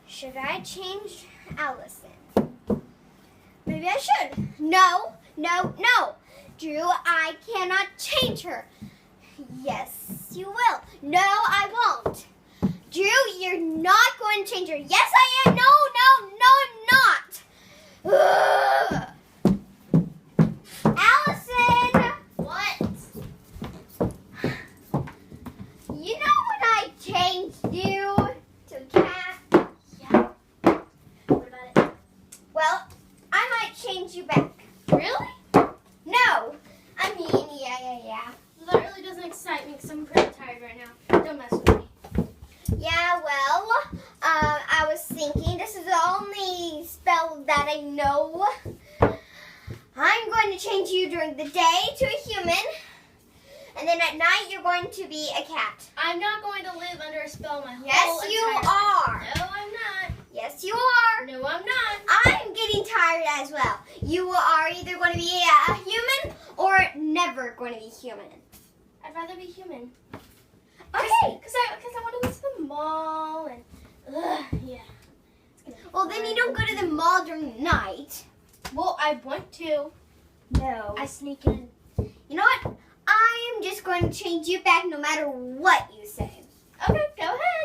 Should I change Allison? Maybe I should. No. Drew, I cannot change her. Yes, you will. No, I won't. Drew, you're not going to change her. Yes, I am. No, I'm not. Ugh. Allison! What? You know when I changed you to a cat? Yeah. What about it? Well, I might change you back. Really? No. I mean, yeah. That really doesn't excite me because I'm pretty tired right now. Don't mess with me. Yeah, well, I was thinking this is the only spell that I know. I'm going to change you during the day to a human, and then at night you're going to be a cat. I'm not going to live under a spell my whole Yes, you entire are. No, I'm not. Yes, you are. No, I'm not. I'm getting tired as well. You are either going to be a human or never going to be human. I'd rather be human. Okay. Because I want to go to the mall and, yeah. Well, then you don't go to the mall during the night. Well, I want to. No. I sneak in. You know what? I am just going to change you back no matter what you say. Okay, go ahead.